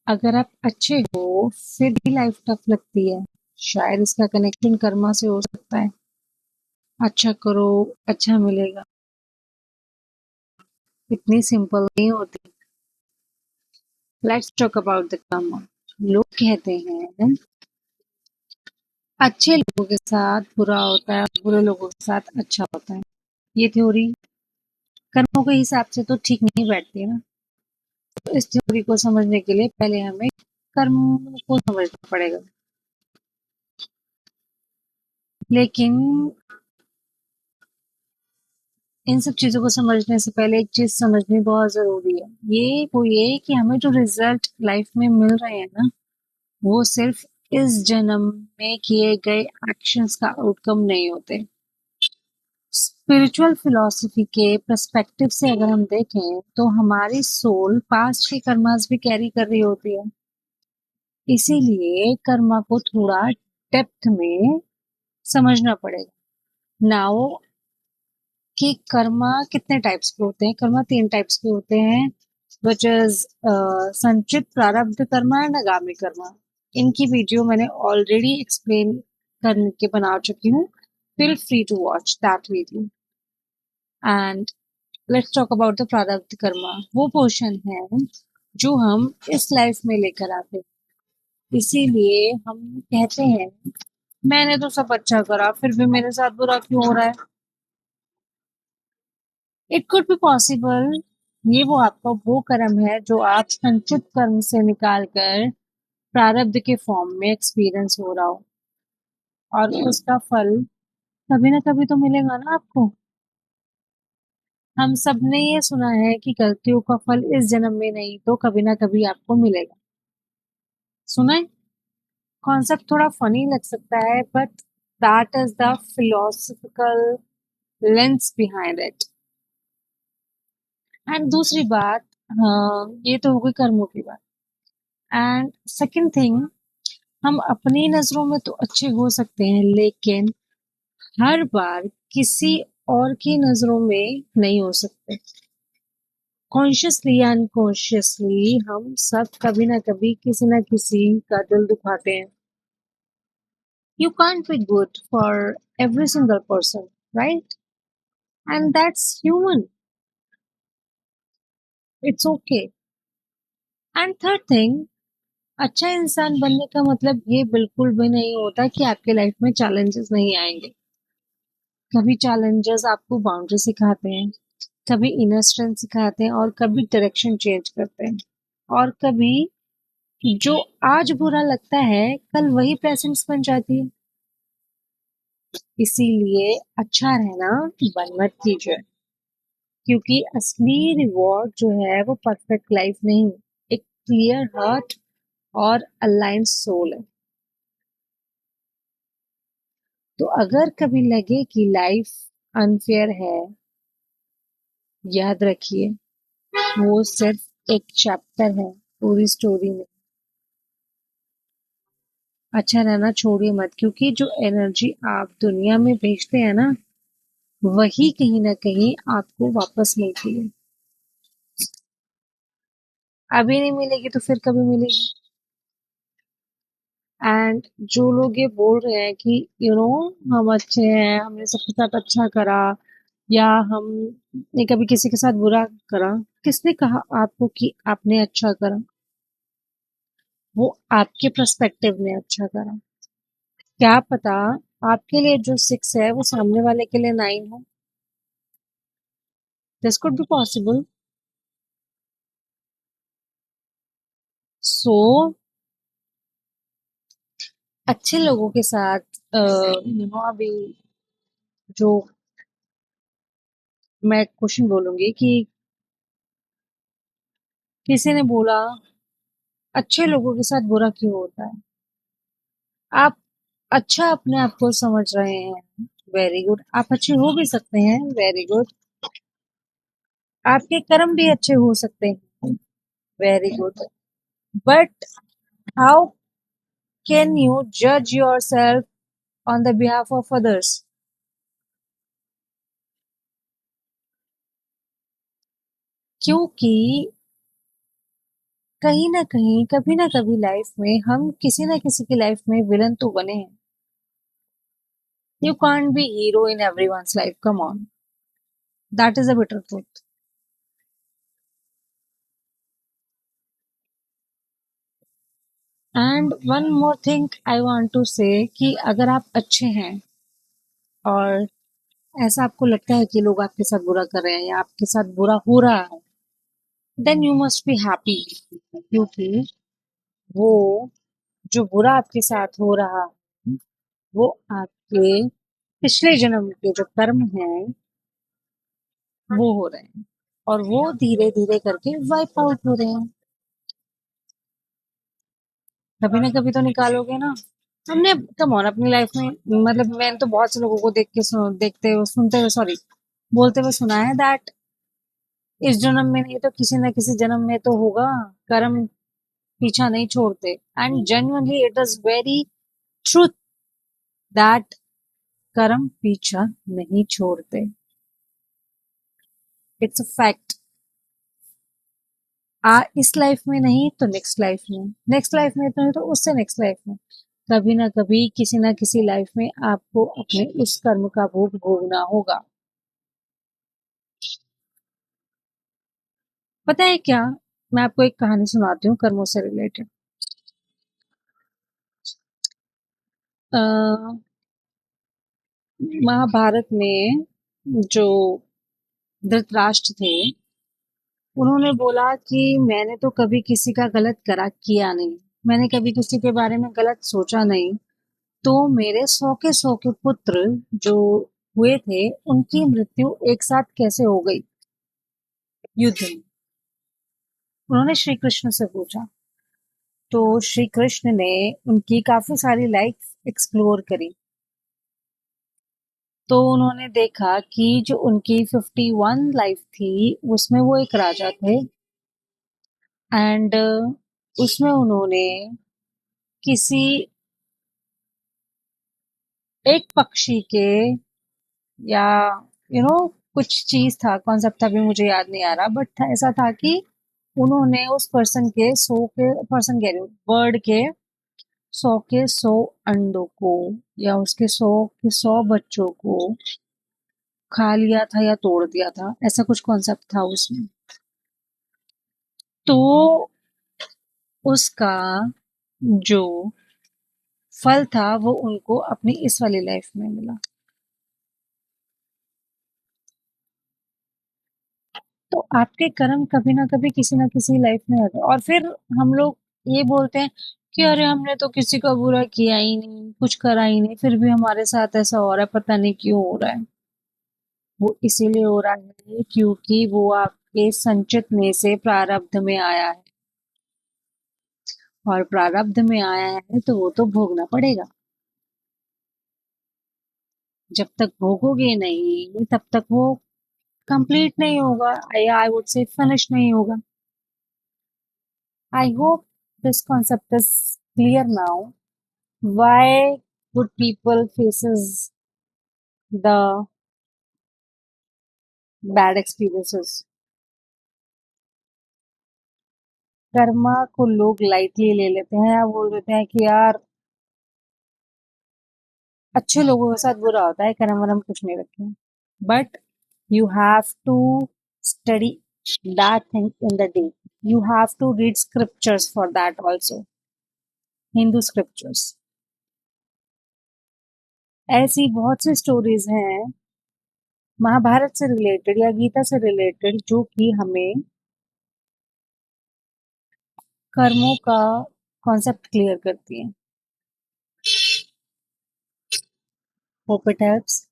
अगर आप अच्छे हो फिर भी लाइफ टफ लगती है। शायद इसका कनेक्शन कर्मा से हो सकता है। अच्छा करो, अच्छा मिलेगा, इतनी सिंपल नहीं होती। Let's talk about the Karma. लोग कहते हैं अच्छे लोगों के साथ बुरा होता है, बुरे लोगों के साथ अच्छा होता है। ये थ्योरी कर्मों के हिसाब से तो ठीक नहीं बैठती है ना। तो इस थ्योरी को समझने के लिए पहले हमें कर्म को समझना पड़ेगा। लेकिन इन सब चीज़ों को समझने से पहले एक चीज़ समझनी बहुत ज़रूरी है। ये कि हमें जो रिज़ल्ट लाइफ में मिल रहे हैं ना, वो सिर्फ़ इस जन्म में किए गए एक्शंस का आउटकम नहीं होते। स्पिरिचुअल फिलॉसफी के पर्सपेक्टिव से अगर हम देखें, तो हमारी सोल पास्ट के कर्मास भी कैरी कर रही होती है। इसीलिए कर्मा को थोड़ा डेप्थ में समझना पड़ेगा। नाउ कि कर्मा कितने टाइप्स के होते हैं। कर्मा 3 टाइप्स के होते हैं, व्हिच इज संचित प्रारब्ध कर्मा एंड आगामी कर्मा। इनकी वीडियो मैंने ऑलरेडी एक्सप्लेन करके बना चुकी हूँ। Feel free to watch that video. And let's talk about the प्रारब्ध कर्मा। वो पोर्शन है जो हम इस लाइफ में लेकर आते हैं। इसीलिए हम कहते हैं मैंने तो सब अच्छा करा फिर भी मेरे साथ बुरा क्यों हो रहा है। इट कुड बी पॉसिबल ये आपका वो कर्म है जो आप संचित कर्म से निकाल कर प्रारब्ध के फॉर्म में एक्सपीरियंस हो रहा हो, और उसका फल कभी ना कभी तो मिलेगा ना आपको। हम सब ने ये सुना है कि गलतियों का फल इस जन्म में नहीं तो कभी ना कभी आपको मिलेगा। सुना है? कॉन्सेप्ट थोड़ा फनी लग सकता है, but that is the philosophical lens behind it. And दूसरी बात, हाँ ये तो हो गई कर्मों की बात। एंड सेकंड थिंग, हम अपनी नजरों में तो अच्छे हो सकते हैं, लेकिन हर बार किसी और की नजरों में नहीं हो सकते। कॉन्शियसली या अनकॉन्शियसली हम सब कभी ना कभी किसी ना किसी का दिल दुखाते हैं। You can't be good for every single person, right? And that's human, it's okay. And third thing, अच्छा इंसान बनने का मतलब ये बिल्कुल भी नहीं होता कि आपके लाइफ में चैलेंजेस नहीं आएंगे। कभी चैलेंजेस आपको बाउंड्री सिखाते हैं, कभी इनर स्ट्रेंथ सिखाते हैं, और कभी डायरेक्शन चेंज करते हैं। और कभी जो आज बुरा लगता है कल वही प्रेजेंस बन जाती है। इसीलिए अच्छा रहना बंद मत कीजिए, क्योंकि असली रिवॉर्ड जो है वो परफेक्ट लाइफ नहीं, एक क्लियर हार्ट और अलाइन सोल है। तो अगर कभी लगे कि लाइफ अनफेयर है, याद रखिए वो सिर्फ एक चैप्टर है पूरी स्टोरी में। अच्छा रहना छोड़िए मत, क्योंकि जो एनर्जी आप दुनिया में भेजते हैं ना, वही कहीं ना कहीं आपको वापस मिलती है। अभी नहीं मिलेगी तो फिर कभी मिलेगी। एंड जो लोग ये बोल रहे हैं कि हम अच्छे हैं, हमने सबके साथ अच्छा करा, या हमने कभी किसी के साथ बुरा करा, किसने कहा आपको कि आपने अच्छा करा? वो आपके पर्सपेक्टिव में अच्छा करा। क्या पता आपके लिए जो 6 है वो सामने वाले के लिए 9 हो। This could be possible. So अच्छे लोगों के साथ अभी जो मैं क्वेश्चन बोलूंगी कि किसी ने बोला अच्छे लोगों के साथ बुरा क्यों होता है। आप अच्छा अपने आप को समझ रहे हैं, वेरी गुड। आप अच्छे हो भी सकते हैं, वेरी गुड। आपके कर्म भी अच्छे हो सकते हैं, very good. But how can you जज yourself on the behalf of others? क्योंकि कहीं ना कहीं कभी ना कभी लाइफ में हम किसी ना किसी की लाइफ में विलन तो बने हैं. You can't be hero in everyone's life, come on. That is a bitter truth. And one more thing I want to say कि अगर आप अच्छे हैं और ऐसा आपको लगता है कि लोग आपके साथ बुरा कर रहे हैं या आपके साथ बुरा हो रहा है, then you must be happy. क्योंकि वो जो बुरा आपके साथ हो रहा है वो आपके पिछले जन्म के जो कर्म हैं वो हो रहे हैं, और वो धीरे धीरे करके वाइप आउट हो रहे हैं. कभी ना कभी तो निकालोगे ना. हमने कम ऑन अपनी लाइफ में, मतलब मैंने तो बहुत से लोगों को देखते हुए सुनते हुए, सॉरी, बोलते हुए सुना है दैट इस जन्म में नहीं तो किसी न किसी जन्म में तो होगा. कर्म पीछा नहीं छोड़ते. And genuinely it is very truth that कर्म पीछा नहीं छोड़ते. It's a fact. इस लाइफ में नहीं तो नेक्स्ट लाइफ में, नेक्स्ट लाइफ में तो नहीं तो उससे नेक्स्ट लाइफ में, कभी ना कभी किसी ना किसी लाइफ में आपको अपने उस कर्म का भोग भोगना होगा. पता है क्या, मैं आपको एक कहानी सुनाती हूँ कर्मों से रिलेटेड. महाभारत में जो धृतराष्ट्र थे, उन्होंने बोला कि मैंने तो कभी किसी का गलत करा किया नहीं, मैंने कभी किसी के बारे में गलत सोचा नहीं, तो मेरे 100 के 100 के पुत्र जो हुए थे उनकी मृत्यु एक साथ कैसे हो गई युद्ध में. उन्होंने श्री कृष्ण से पूछा. तो श्री कृष्ण ने उनकी काफी सारी लाइफ एक्सप्लोर करी. तो उन्होंने देखा कि जो उनकी 51 लाइफ थी उसमें वो एक राजा थे. एंड उसमें उन्होंने किसी एक पक्षी के, या कुछ चीज था, कॉन्सेप्ट अभी मुझे याद नहीं आ रहा, बट ऐसा था कि उन्होंने उस पर्सन के 100 के 100 अंडों को, या उसके 100 के 100 बच्चों को खा लिया था या तोड़ दिया था, ऐसा कुछ कॉन्सेप्ट था उसमें. तो उसका जो फल था वो उनको अपनी इस वाली लाइफ में मिला. तो आपके कर्म कभी ना कभी किसी ना किसी लाइफ में होते हैं, और फिर हम लोग ये बोलते हैं कि अरे हमने तो किसी का बुरा किया ही नहीं, कुछ करा ही नहीं, फिर भी हमारे साथ ऐसा हो रहा है, पता नहीं क्यों हो रहा है. वो इसीलिए हो रहा है क्योंकि वो आपके संचित में से प्रारब्ध में आया है, और प्रारब्ध में आया है तो वो तो भोगना पड़ेगा. जब तक भोगोगे नहीं तब तक वो कंप्लीट नहीं होगा, या आई वुड से फिनिश नहीं होगा. I hope this concept is clear now. Why would people faces the bad experiences? Karma को लोग लाइटली ले लेते हैं, या बोल देते हैं कि यार अच्छे लोगों के साथ बुरा होता है, कर्म वर्म कुछ नहीं रखे. But you have to study that thing in the day. You have to read scriptures for that also. Hindu scriptures. ऐसी बहुत सी स्टोरीज हैं महाभारत से रिलेटेड या गीता से रिलेटेड जो कि हमें कर्मों का कॉन्सेप्ट क्लियर करती हैं. Hope it helps.